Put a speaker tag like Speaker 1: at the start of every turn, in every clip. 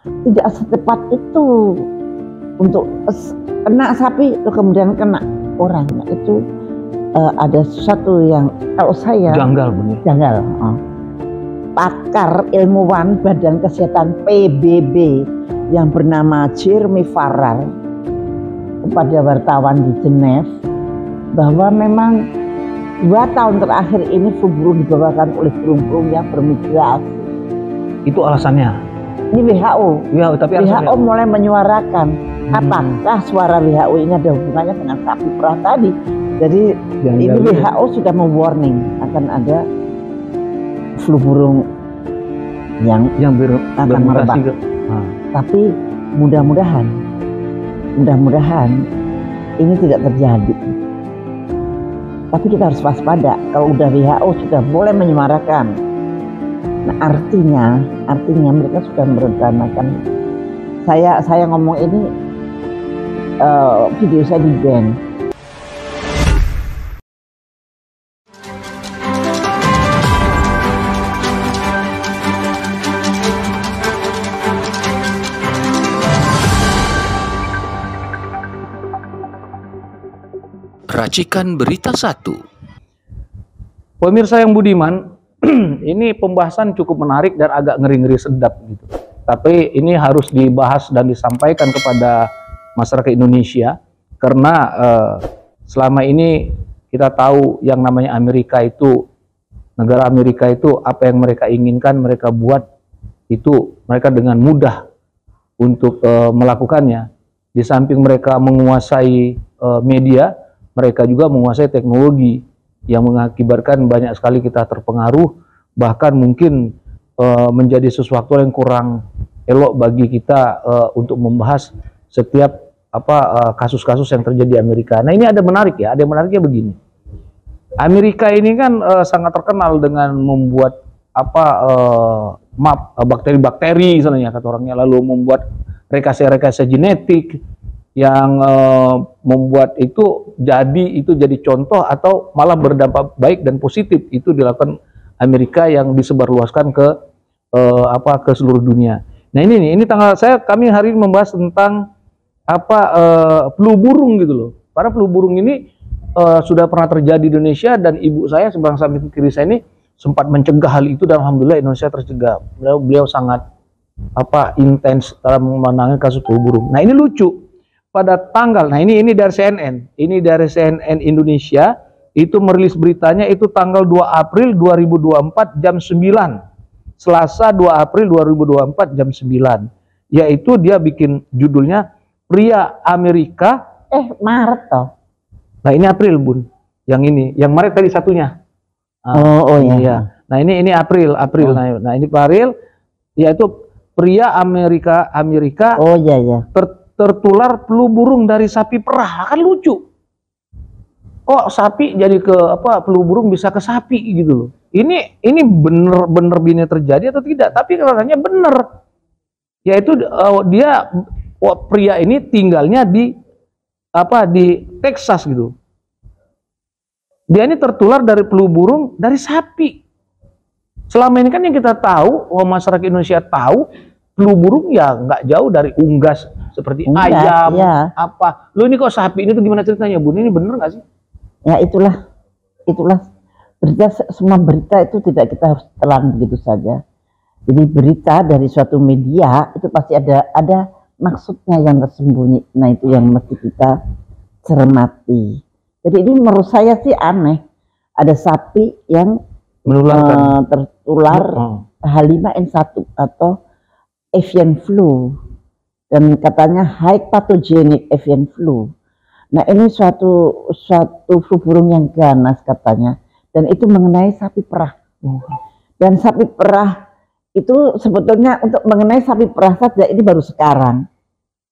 Speaker 1: tidak secepat itu untuk kena sapi kemudian kena orang. Itu ada sesuatu yang kalau saya
Speaker 2: janggal benar.
Speaker 1: Janggal. Pakar ilmuwan Badan Kesehatan PBB yang bernama Jeremy Farrar kepada wartawan di Geneva bahwa memang 2 tahun terakhir ini flu burung dibawakan oleh burung-burung yang bermigrasi.
Speaker 2: Itu alasannya?
Speaker 1: Ini WHO.
Speaker 2: Tapi
Speaker 1: WHO mulai menyuarakan apakah suara WHO ini ada hubungannya dengan sapi perah tadi. Jadi ini WHO sudah mewarning akan ada flu burung yang akan merebak. Tapi mudah-mudahan ini tidak terjadi. Tapi kita harus waspada. Kalau udah WHO sudah boleh menyuarakan, nah artinya mereka sudah merencanakan. Saya ngomong ini video saya di ban.
Speaker 3: Racikan Berita 1.
Speaker 2: Pemirsa yang budiman, ini pembahasan cukup menarik dan agak ngeri-ngeri sedap gitu. Tapi ini harus dibahas dan disampaikan kepada masyarakat Indonesia karena selama ini kita tahu yang namanya negara Amerika itu apa yang mereka inginkan mereka buat itu mereka dengan mudah untuk melakukannya. Di samping mereka menguasai media, mereka juga menguasai teknologi yang mengakibatkan banyak sekali kita terpengaruh, bahkan mungkin menjadi sesuatu yang kurang elok bagi kita untuk membahas setiap kasus-kasus yang terjadi di Amerika. Nah ini ada menariknya begini. Amerika ini kan sangat terkenal dengan membuat bakteri-bakteri misalnya kata orangnya, lalu membuat rekayasa genetik yang membuat itu jadi contoh atau malah berdampak baik dan positif. Itu dilakukan Amerika yang disebarluaskan ke seluruh dunia. Nah ini kami hari ini membahas tentang flu burung gitu loh. Para flu burung ini sudah pernah terjadi di Indonesia dan ibu saya seberang samping kiri saya ini sempat mencegah hal itu dan alhamdulillah Indonesia tercegah. Beliau sangat intens dalam menangani kasus flu burung. Nah ini lucu. Pada tanggal, ini dari CNN Indonesia, itu merilis beritanya itu tanggal 2 April 2024 jam 9, Selasa 2 April 2024 jam 9, yaitu dia bikin judulnya pria Amerika,
Speaker 1: Maret toh.
Speaker 2: Nah ini April bun, yang Maret tadi satunya. Iya. Nah ini April. Nah ini April, yaitu pria Amerika. Tertular flu burung dari sapi perah. Kan lucu. Kok sapi jadi ke flu burung bisa ke sapi gitu loh. Ini bener bini terjadi atau tidak? Tapi katanya bener. Yaitu pria ini tinggalnya di Texas gitu. Dia ini tertular dari flu burung dari sapi. Selama ini kan yang kita tahu, masyarakat Indonesia tahu, flu burung ya nggak jauh dari unggas seperti ayam, Lu ini kok sapi ini tuh gimana ceritanya, Bun? Ini bener nggak sih?
Speaker 1: Ya itulah semua berita itu tidak kita harus telan begitu saja. Jadi berita dari suatu media itu pasti ada maksudnya yang tersembunyi. Nah itu yang mesti kita cermati. Jadi ini menurut saya sih aneh. Ada sapi yang tertular H5N1 atau avian flu. Dan katanya high pathogenic avian flu. Nah ini suatu flu burung yang ganas katanya, dan itu mengenai sapi perah. Dan sapi perah itu sebetulnya untuk mengenai sapi perah saja ini baru sekarang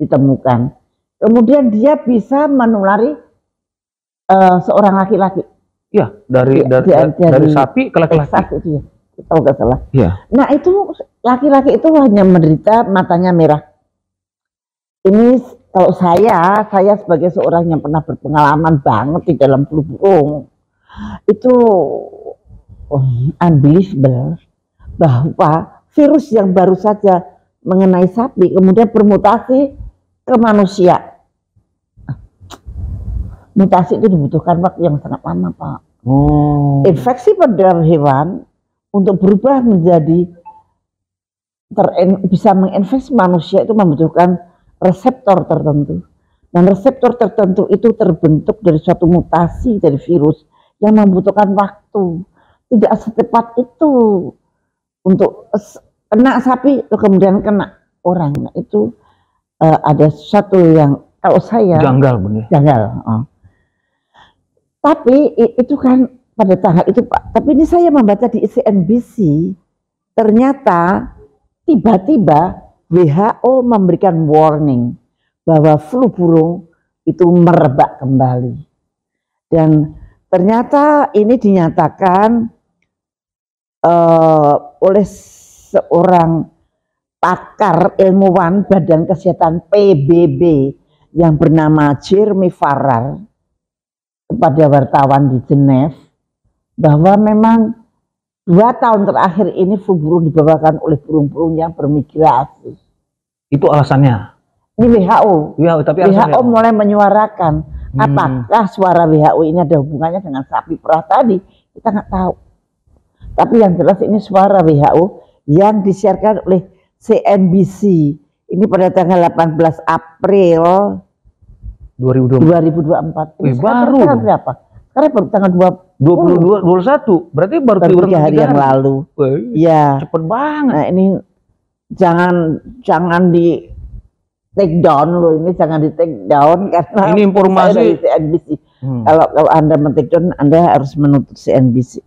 Speaker 1: ditemukan. Kemudian dia bisa menulari seorang laki-laki.
Speaker 2: Iya, dari sapi ke laki-laki.
Speaker 1: Itu ya, kalau nggak salah.
Speaker 2: Iya.
Speaker 1: Nah itu laki-laki itu hanya menderita matanya merah. Ini kalau saya sebagai seorang yang pernah berpengalaman banget di dalam flu burung, itu unbelievable bahwa virus yang baru saja mengenai sapi, kemudian bermutasi ke manusia. Mutasi itu dibutuhkan waktu yang sangat lama, Pak. Infeksi pada hewan untuk berubah menjadi bisa menginfeksi manusia itu membutuhkan reseptor tertentu. Dan reseptor tertentu itu terbentuk dari suatu mutasi dari virus yang membutuhkan waktu. Tidak secepat itu untuk kena sapi kemudian kena orang. Nah, itu ada sesuatu yang kalau saya
Speaker 2: janggal, bener.
Speaker 1: Janggal. Tapi itu kan pada tanggal itu, Pak. Tapi ini saya membaca di CNBC, ternyata tiba-tiba WHO memberikan warning bahwa flu burung itu merebak kembali. Dan ternyata ini dinyatakan oleh seorang pakar ilmuwan Badan Kesehatan PBB yang bernama Jeremy Farrar kepada wartawan di Geneva bahwa memang 2 tahun terakhir ini flu burung dibawakan oleh burung-burung yang bermigrasi.
Speaker 2: Itu alasannya?
Speaker 1: Ini WHO.
Speaker 2: Tapi
Speaker 1: WHO mulai menyuarakan. Apakah suara WHO ini ada hubungannya dengan sapi perah tadi? Kita nggak tahu. Tapi yang jelas ini suara WHO yang disiarkan oleh CNBC. Ini pada tanggal 18 April 2024.
Speaker 2: Ini baru.
Speaker 1: Tanggal berapa? Sekarang baru tanggal
Speaker 2: 21. Berarti baru
Speaker 1: 3 hari yang lalu. Ya.
Speaker 2: Cepet banget.
Speaker 1: Nah, ini jangan di take down loh, ini jangan di take down karena
Speaker 2: ini informasi
Speaker 1: dari CNBC. Kalau Anda men-take down, Anda harus menuntut CNBC.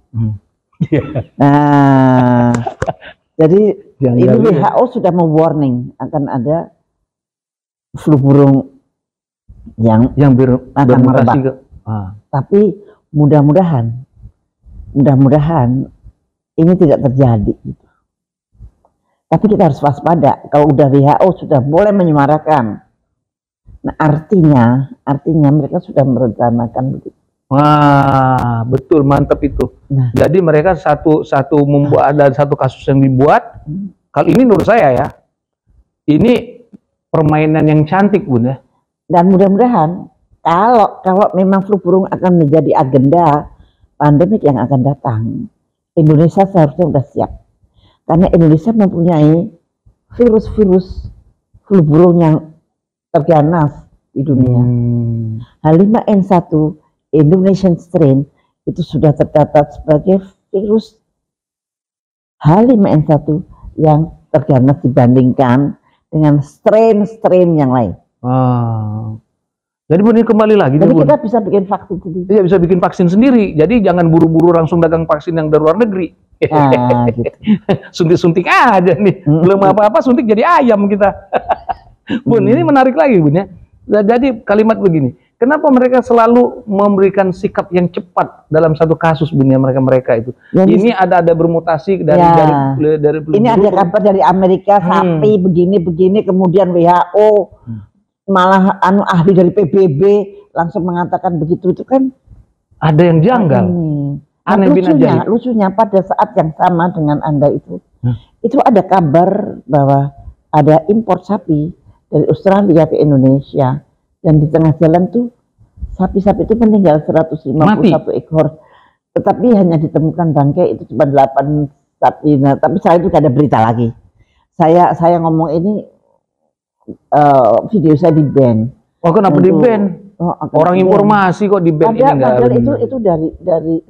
Speaker 1: Nah, jadi ini WHO sudah mewarning akan ada flu burung yang akan merebak. Tapi mudah-mudahan ini tidak terjadi. Tapi kita harus waspada. Kalau udah WHO sudah boleh menyuarakan, nah artinya mereka sudah merencanakan begitu.
Speaker 2: Wah, betul, mantap itu. Nah. Jadi mereka satu membuat ada satu kasus yang dibuat. Kalau ini menurut saya ya, ini permainan yang cantik, Bun ya.
Speaker 1: Dan mudah-mudahan kalau memang flu burung akan menjadi agenda pandemik yang akan datang, Indonesia seharusnya sudah siap. Karena Indonesia mempunyai virus-virus flu burung yang terganas di dunia. H5N1 Indonesian strain itu sudah tercatat sebagai virus H5N1 yang terganas dibandingkan dengan strain-strain yang lain.
Speaker 2: Jadi Bun, ini kembali lagi.
Speaker 1: Jadi kita bisa bikin vaksin sendiri.
Speaker 2: Iya, bisa bikin vaksin sendiri. Jadi jangan buru-buru langsung dagang vaksin yang dari luar negeri.
Speaker 1: Nah, gitu.
Speaker 2: Suntik-suntik aja nih. Belum apa-apa suntik jadi ayam kita. Bun, ini menarik lagi, Bun ya. Jadi kalimat begini. Kenapa mereka selalu memberikan sikap yang cepat dalam satu kasus, Bun ya, mereka itu? Ini ada bermutasi dari
Speaker 1: ini ada kabar dari Amerika, sapi begini kemudian WHO malah ahli dari PBB langsung mengatakan begitu. Itu kan
Speaker 2: ada yang janggal.
Speaker 1: Lucunya pada saat yang sama dengan Anda itu ada kabar bahwa ada impor sapi dari Australia ke Indonesia, dan di tengah jalan tuh sapi-sapi itu meninggal 151 ekor, tetapi hanya ditemukan bangkai itu cuma 8 sapi. Nah, tapi saya itu ada berita lagi. Saya ngomong ini video saya di ban.
Speaker 2: Oh, kenapa di ban? Orang informasi kok di ban ini enggak?
Speaker 1: Itu dari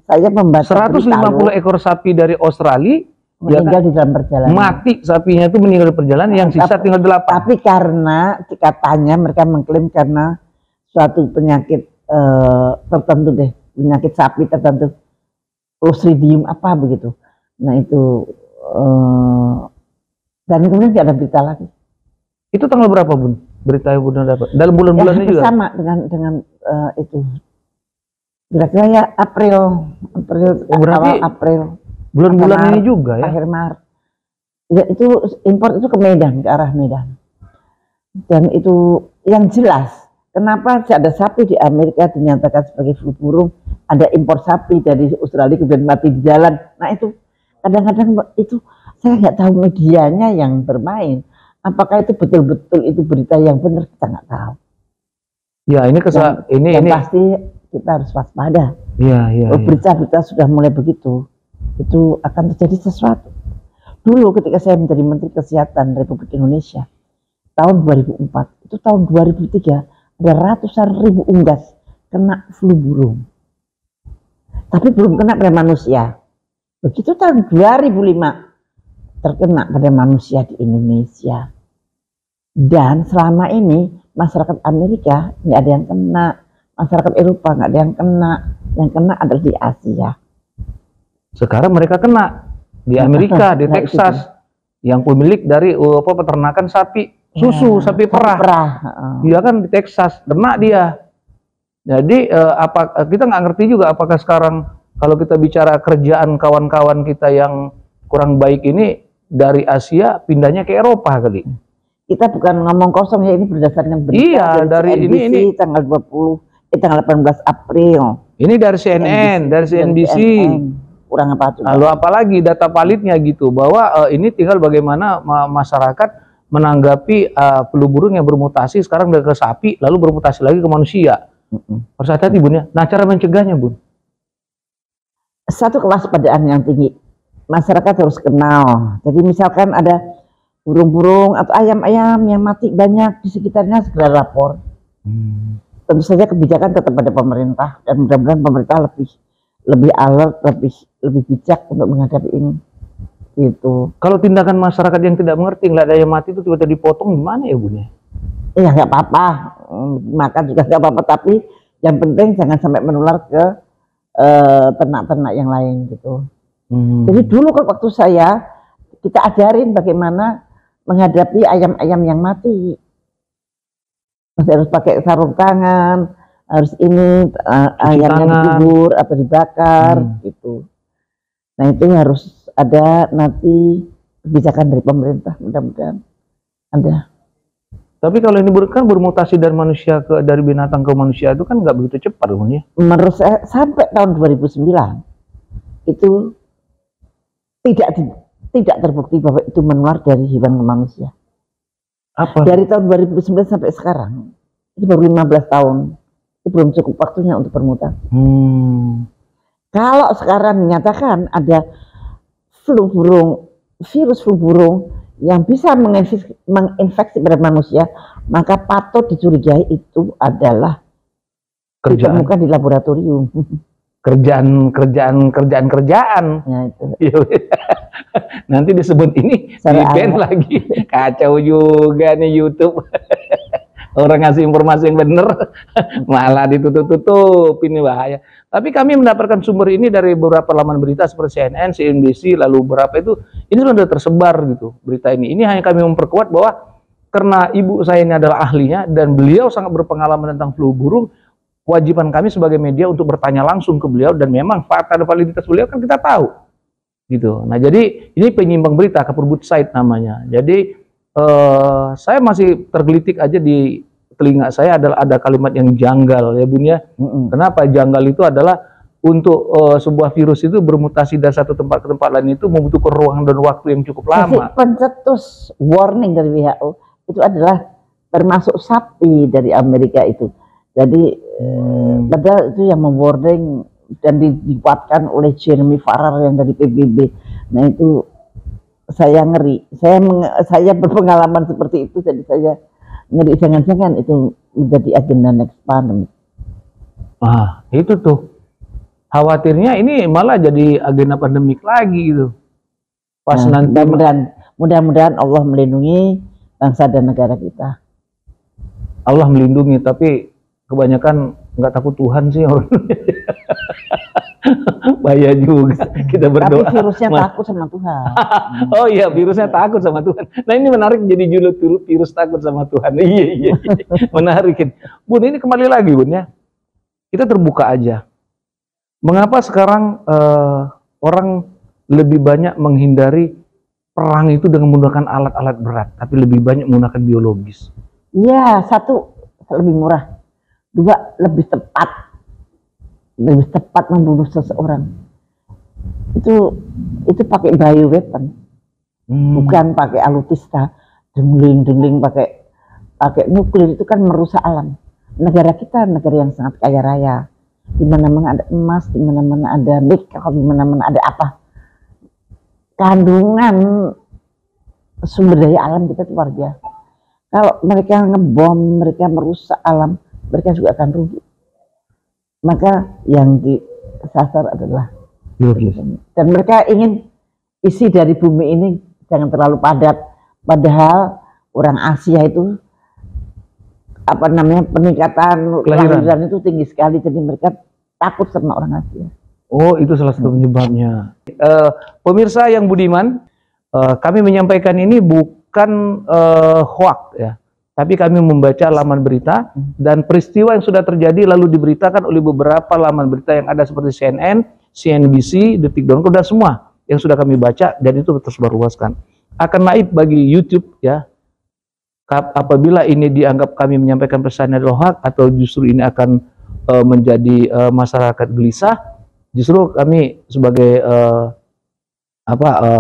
Speaker 1: saya membaca
Speaker 2: 150 ekor sapi dari Australia
Speaker 1: meninggal di dalam perjalanan.
Speaker 2: Mati sapinya itu meninggal di perjalanan, yang sisa tinggal 8.
Speaker 1: Tapi karena katanya mereka mengklaim karena suatu penyakit tertentu deh, penyakit sapi tertentu, Clostridium apa begitu. Nah itu dan kemudian tidak ada berita lagi.
Speaker 2: Itu tanggal berapa, Bun? Berita yang Bun dapat dalam bulan-bulannya juga
Speaker 1: sama dengan itu kira-kira ya April
Speaker 2: berarti
Speaker 1: awal April,
Speaker 2: bulan-bulan ini juga ya,
Speaker 1: akhir Maret. Ya, itu impor itu ke Medan, ke arah Medan. Dan itu yang jelas kenapa ada sapi di Amerika dinyatakan sebagai flu burung, ada impor sapi dari Australia kemudian mati di jalan. Nah itu kadang-kadang itu saya nggak tahu medianya yang bermain Apakah itu betul-betul itu berita yang benar, kita nggak tahu.
Speaker 2: Ya, ini
Speaker 1: yang pasti kita harus waspada.
Speaker 2: Iya.
Speaker 1: Berita-berita sudah mulai begitu, itu akan terjadi sesuatu. Dulu ketika saya menjadi Menteri Kesehatan Republik Indonesia tahun 2004, itu tahun 2003 ada ratusan ribu unggas kena flu burung, tapi belum kena pada manusia. Begitu tahun 2005 terkena pada manusia di Indonesia. Dan selama ini masyarakat Amerika nggak ada yang kena, masyarakat Eropa nggak ada yang kena adalah di Asia.
Speaker 2: Sekarang mereka kena di Amerika, di Texas, yang pemilik dari peternakan sapi susu, sapi perah. Dia kan di Texas, kena dia. Jadi kita nggak ngerti juga apakah sekarang kalau kita bicara kerjaan kawan-kawan kita yang kurang baik ini dari Asia pindahnya ke Eropa kali.
Speaker 1: Kita bukan ngomong kosong ya, ini berdasarkan berita.
Speaker 2: Iya, dari
Speaker 1: CNBC, ini tanggal 18 April.
Speaker 2: Ini dari CNN, dari CNBC.
Speaker 1: Kurang apa juga.
Speaker 2: Lalu apalagi data validnya gitu, bahwa ini tinggal bagaimana masyarakat menanggapi flu burung yang bermutasi sekarang udah ke sapi, lalu bermutasi lagi ke manusia. Harus hati-hati Bun ya. Nah, cara mencegahnya Bun?
Speaker 1: Satu, kewaspadaan yang tinggi. Masyarakat harus kenal. Jadi misalkan ada burung-burung atau ayam-ayam yang mati banyak di sekitarnya, segera lapor. Tentu saja kebijakan tetap pada pemerintah, dan mudah-mudahan pemerintah lebih alert, lebih bijak untuk menghadapi ini. Gitu.
Speaker 2: Kalau tindakan masyarakat yang tidak mengerti, nggak ada yang mati itu tiba-tiba dipotong, gimana ya Bun ya?
Speaker 1: Iya, nggak apa-apa, makan juga nggak apa-apa, tapi yang penting jangan sampai menular ke ternak-ternak yang lain gitu. Jadi dulu kan waktu kita ajarin bagaimana menghadapi ayam-ayam yang mati. Masih harus pakai sarung tangan, harus ini ayamnya dikubur atau dibakar gitu. Nah, itu harus ada nanti kebijakan dari pemerintah, mudah-mudahan ada.
Speaker 2: Tapi kalau ini kan bermutasi dari manusia dari binatang ke manusia itu kan nggak begitu cepat Bun ya?
Speaker 1: Menurut saya sampai tahun 2009 itu tidak terbukti bahwa itu menular dari hewan ke manusia.
Speaker 2: Apa?
Speaker 1: Dari tahun 2009 sampai sekarang, itu baru 15 tahun. Itu belum cukup waktunya untuk bermutasi. Kalau sekarang dinyatakan ada virus flu burung yang bisa menginfeksi pada manusia, maka patut dicurigai itu adalah ditemukan di laboratorium. kerjaan.
Speaker 2: Ya, itu. Nanti disebut ini di-ban lagi. Kacau juga nih YouTube. Orang ngasih informasi yang benar malah ditutup, ini bahaya. Tapi kami mendapatkan sumber ini dari beberapa laman berita seperti CNN, CNBC, lalu berapa itu, ini sudah tersebar gitu berita ini. Ini hanya kami memperkuat bahwa karena ibu saya ini adalah ahlinya dan beliau sangat berpengalaman tentang flu burung, kewajiban kami sebagai media untuk bertanya langsung ke beliau, dan memang fakta dan validitas beliau kan kita tahu gitu. Nah, jadi ini penyimbang berita, Keperbud Site namanya. Jadi saya masih tergelitik aja di telinga saya ada kalimat yang janggal ya Bun ya. Kenapa janggal? Itu adalah untuk sebuah virus itu bermutasi dari satu tempat ke tempat lain itu membutuhkan ruang dan waktu yang cukup lama. Pencetus
Speaker 1: warning dari WHO itu adalah termasuk sapi dari Amerika itu. Jadi padahal itu yang mewarning dan dikuatkan oleh Jeremy Farrar yang dari PBB. Nah, itu saya ngeri. Saya berpengalaman seperti itu, jadi saya ngeri, jangan-jangan itu menjadi agenda next pandemic.
Speaker 2: Itu tuh. Khawatirnya ini malah jadi agenda pandemik lagi gitu. Pas nanti
Speaker 1: mudah-mudahan Allah melindungi bangsa dan negara kita.
Speaker 2: Allah melindungi, tapi kebanyakan nggak takut Tuhan sih orang. Bahaya juga kita berdoa.
Speaker 1: Tapi virusnya takut sama Tuhan.
Speaker 2: Oh iya, virusnya takut sama Tuhan. Nah, ini menarik jadi judul virus takut sama Tuhan. Iya. Menarik. Bun, ini kembali lagi Bun ya. Kita terbuka aja. Mengapa sekarang orang lebih banyak menghindari perang itu dengan menggunakan alat-alat berat, tapi lebih banyak menggunakan biologis?
Speaker 1: Iya, satu lebih murah. Dua, lebih tepat membunuh seseorang. Itu pakai bioweapon, bukan pakai alutista. dengling pakai nuklir itu kan merusak alam. Negara kita negara yang sangat kaya raya, di mana-mana ada emas, di mana-mana ada nikel, di mana-mana ada apa, kandungan sumber daya alam kita itu luar biasa. Kalau mereka ngebom, mereka merusak alam, mereka juga akan rugi. Maka yang disasar adalah
Speaker 2: Biologis.
Speaker 1: dan mereka ingin isi dari bumi ini jangan terlalu padat. Padahal orang Asia itu peningkatan kelahiran itu tinggi sekali, jadi mereka takut sama orang Asia.
Speaker 2: Oh, itu salah satu penyebabnya. Pemirsa yang budiman, kami menyampaikan ini bukan hoax ya, tapi kami membaca laman berita dan peristiwa yang sudah terjadi lalu diberitakan oleh beberapa laman berita yang ada seperti CNN, CNBC, Detik.com dan semua yang sudah kami baca dan itu tersebarluaskan. Akan naib bagi YouTube ya. Apabila ini dianggap kami menyampaikan pesan adalah hoax atau justru ini akan menjadi masyarakat gelisah, justru kami sebagai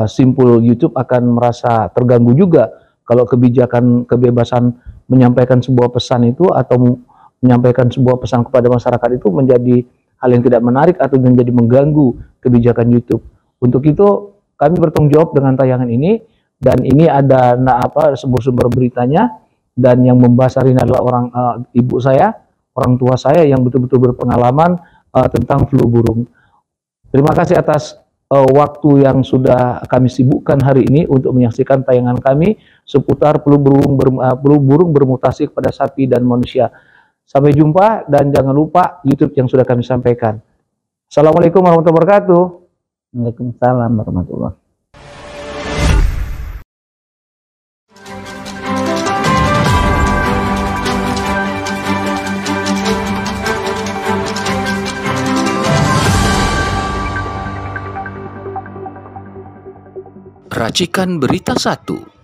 Speaker 2: simpul YouTube akan merasa terganggu juga kalau kebebasan menyampaikan sebuah pesan itu atau menyampaikan sebuah pesan kepada masyarakat itu menjadi hal yang tidak menarik atau menjadi mengganggu kebijakan YouTube. Untuk itu kami bertanggung jawab dengan tayangan ini. Dan ini ada sumber beritanya dan yang membahas hari ini adalah ibu saya, orang tua saya yang betul-betul berpengalaman tentang flu burung. Terima kasih atas waktu yang sudah kami sibukkan hari ini untuk menyaksikan tayangan kami seputar flu burung bermutasi kepada sapi dan manusia. Sampai jumpa dan jangan lupa YouTube yang sudah kami sampaikan. Assalamualaikum warahmatullahi wabarakatuh.
Speaker 1: Waalaikumsalam warahmatullahi wabarakatuh.
Speaker 3: Racikan Berita 1